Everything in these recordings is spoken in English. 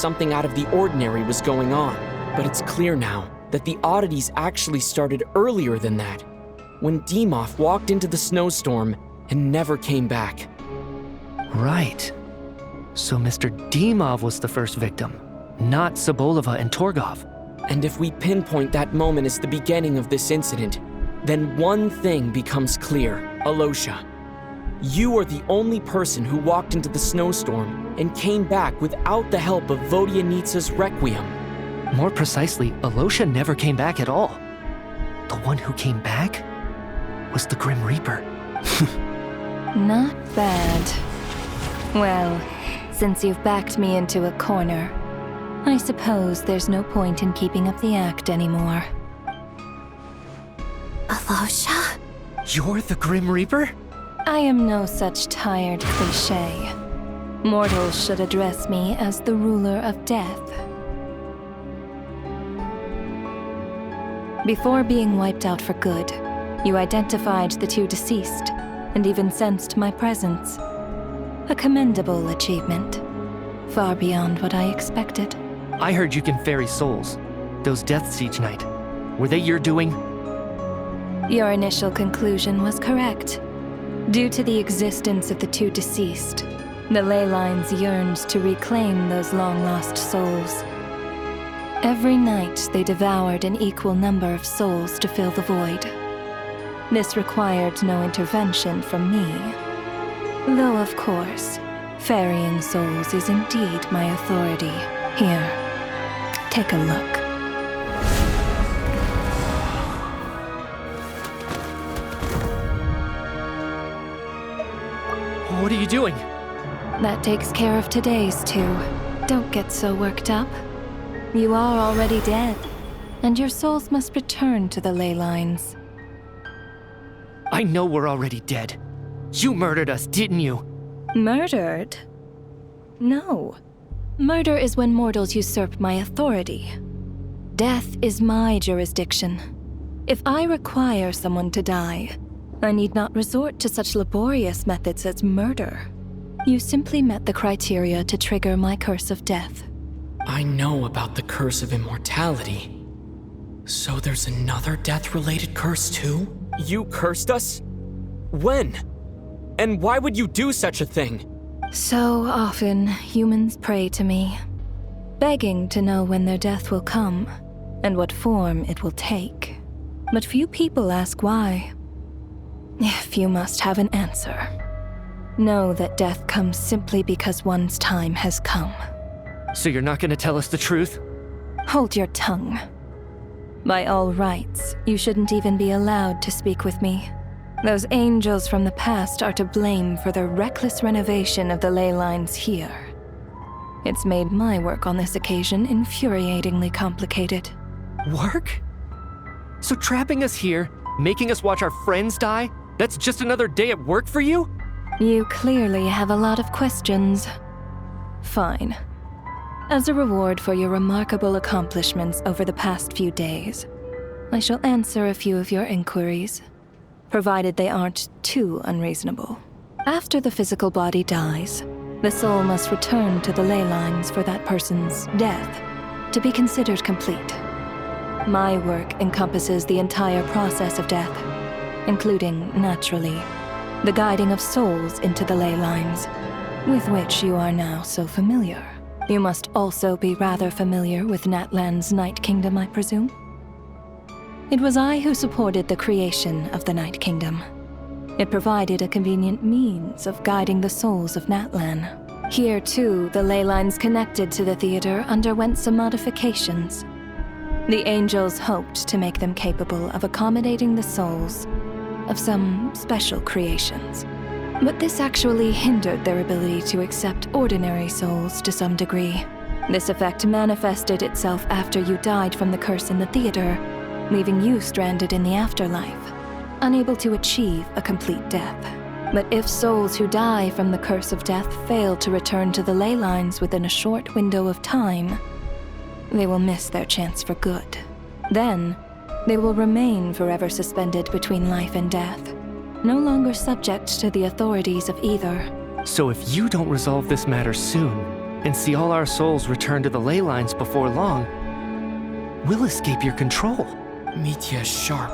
something out of the ordinary was going on. But it's clear now that the oddities actually started earlier than that, when Demoff walked into the snowstorm and never came back. Right. So Mr. Demoff was the first victim, not Sobolova and Torgov. And if we pinpoint that moment as the beginning of this incident, then one thing becomes clear, Alyosha. You are the only person who walked into the snowstorm and came back without the help of Vodyanitsa's Requiem. More precisely, Alyosha never came back at all. The one who came back was the Grim Reaper. Not bad. Well, since you've backed me into a corner, I suppose there's no point in keeping up the act anymore. Alyosha? You're the Grim Reaper? I am no such tired cliché. Mortals should address me as the ruler of death. Before being wiped out for good, you identified the two deceased, and even sensed my presence. A commendable achievement. Far beyond what I expected. I heard you can ferry souls. Those deaths each night. Were they your doing? Your initial conclusion was correct. Due to the existence of the two deceased, the ley lines yearned to reclaim those long-lost souls. Every night they devoured an equal number of souls to fill the void. This required no intervention from me. Though, of course, ferrying souls is indeed my authority. Here, take a look. What are you doing? That takes care of today's two. Don't get so worked up. You are already dead, and your souls must return to the ley lines. I know we're already dead. You murdered us, didn't you? Murdered? No. Murder is when mortals usurp my authority. Death is my jurisdiction. If I require someone to die, I need not resort to such laborious methods as murder. You simply met the criteria to trigger my curse of death. I know about the curse of immortality. So there's another death-related curse too? You cursed us? When? And why would you do such a thing? So often, humans pray to me, begging to know when their death will come, and what form it will take. But few people ask why. If you must have an answer, know that death comes simply because one's time has come. So you're not gonna tell us the truth? Hold your tongue. By all rights, you shouldn't even be allowed to speak with me. Those angels from the past are to blame for the reckless renovation of the ley lines here. It's made my work on this occasion infuriatingly complicated. Work? So trapping us here, making us watch our friends die, that's just another day at work for you? You clearly have a lot of questions. Fine. As a reward for your remarkable accomplishments over the past few days, I shall answer a few of your inquiries, provided they aren't too unreasonable. After the physical body dies, the soul must return to the ley lines for that person's death to be considered complete. My work encompasses the entire process of death, including, naturally, the guiding of souls into the ley lines, with which you are now so familiar. You must also be rather familiar with Natlan's Night Kingdom, I presume? It was I who supported the creation of the Night Kingdom. It provided a convenient means of guiding the souls of Natlan. Here, too, the ley lines connected to the theater underwent some modifications. The angels hoped to make them capable of accommodating the souls of some special creations. But this actually hindered their ability to accept ordinary souls to some degree. This effect manifested itself after you died from the curse in the theater, leaving you stranded in the afterlife, unable to achieve a complete death. But if souls who die from the curse of death fail to return to the ley lines within a short window of time, they will miss their chance for good. Then, they will remain forever suspended between life and death, no longer subject to the authorities of either. So if you don't resolve this matter soon, and see all our souls return to the ley lines before long, we'll escape your control. Mitya is sharp.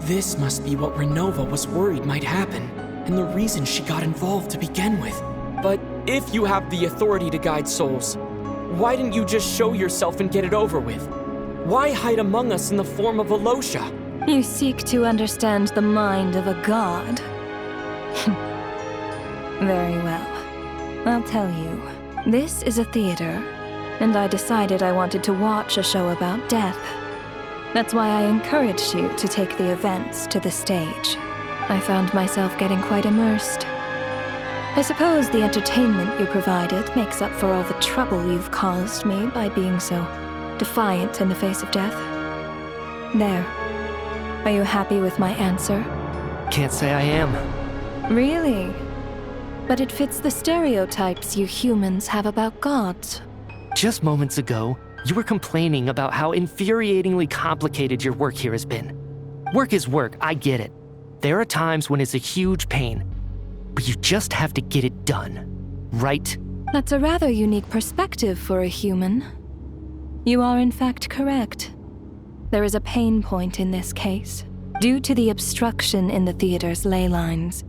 This must be what Ronova was worried might happen, and the reason she got involved to begin with. But if you have the authority to guide souls, why didn't you just show yourself and get it over with? Why hide among us in the form of Alyosha? You seek to understand the mind of a god. Very well. I'll tell you. This is a theater, and I decided I wanted to watch a show about death. That's why I encouraged you to take the events to the stage. I found myself getting quite immersed. I suppose the entertainment you provided makes up for all the trouble you've caused me by being so defiant in the face of death. There. Are you happy with my answer? Can't say I am. Really? But it fits the stereotypes you humans have about gods. Just moments ago, you were complaining about how infuriatingly complicated your work here has been. Work is work, I get it. There are times when it's a huge pain, but you just have to get it done, right? That's a rather unique perspective for a human. You are in fact correct. There is a pain point in this case. Due to the obstruction in the theater's ley lines,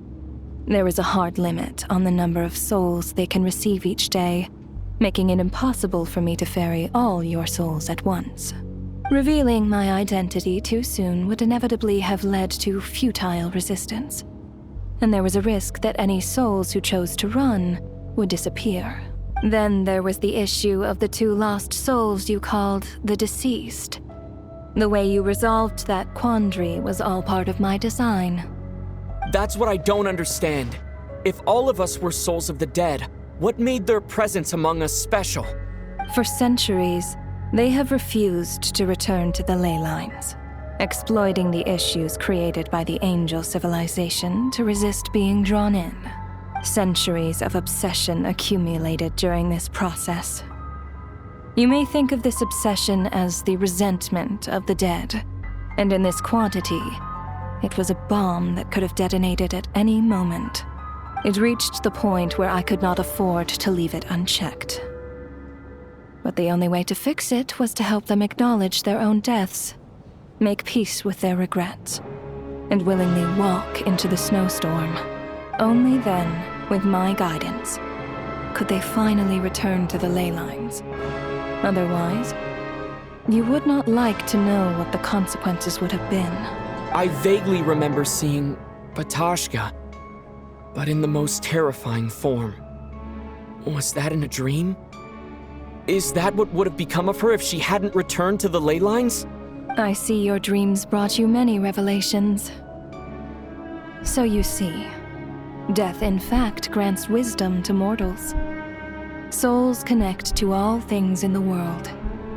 there is a hard limit on the number of souls they can receive each day, making it impossible for me to ferry all your souls at once. Revealing my identity too soon would inevitably have led to futile resistance, and there was a risk that any souls who chose to run would disappear. Then there was the issue of the 2 lost souls you called the deceased. The way you resolved that quandary was all part of my design. That's what I don't understand. If all of us were souls of the dead, what made their presence among us special? For centuries, they have refused to return to the ley lines, exploiting the issues created by the angel civilization to resist being drawn in. Centuries of obsession accumulated during this process. You may think of this obsession as the resentment of the dead, and in this quantity, it was a bomb that could have detonated at any moment. It reached the point where I could not afford to leave it unchecked. But the only way to fix it was to help them acknowledge their own deaths, make peace with their regrets, and willingly walk into the snowstorm. Only then, with my guidance, could they finally return to the ley lines. Otherwise, you would not like to know what the consequences would have been. I vaguely remember seeing Batashka, but in the most terrifying form. Was that in a dream? Is that what would have become of her if she hadn't returned to the ley lines? I see your dreams brought you many revelations. So you see, death in fact grants wisdom to mortals. Souls connect to all things in the world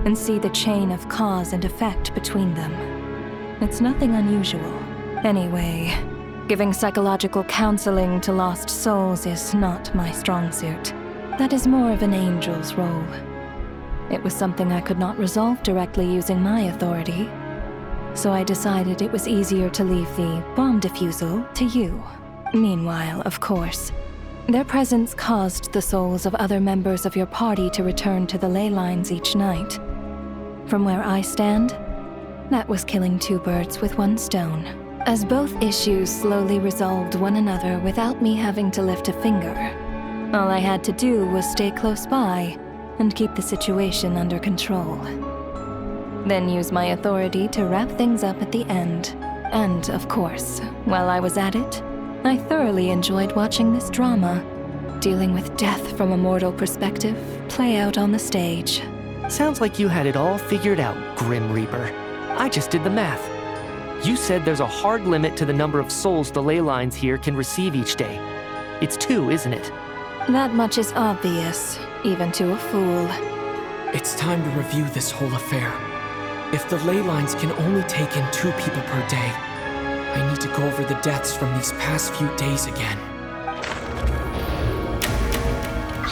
and see the chain of cause and effect between them. It's nothing unusual. Anyway, giving psychological counseling to lost souls is not my strong suit. That is more of an angel's role. It was something I could not resolve directly using my authority, so I decided it was easier to leave the bomb defusal to you. Meanwhile, of course, their presence caused the souls of other members of your party to return to the ley lines each night. From where I stand, that was killing 2 birds with 1 stone, as both issues slowly resolved one another without me having to lift a finger. All I had to do was stay close by and keep the situation under control. Then use my authority to wrap things up at the end. And, of course, while I was at it, I thoroughly enjoyed watching this drama, dealing with death from a mortal perspective, play out on the stage. Sounds like you had it all figured out, Grim Reaper. I just did the math. You said there's a hard limit to the number of souls the ley lines here can receive each day. It's 2, isn't it? That much is obvious, even to a fool. It's time to review this whole affair. If the ley lines can only take in 2 people per day, I need to go over the deaths from these past few days again.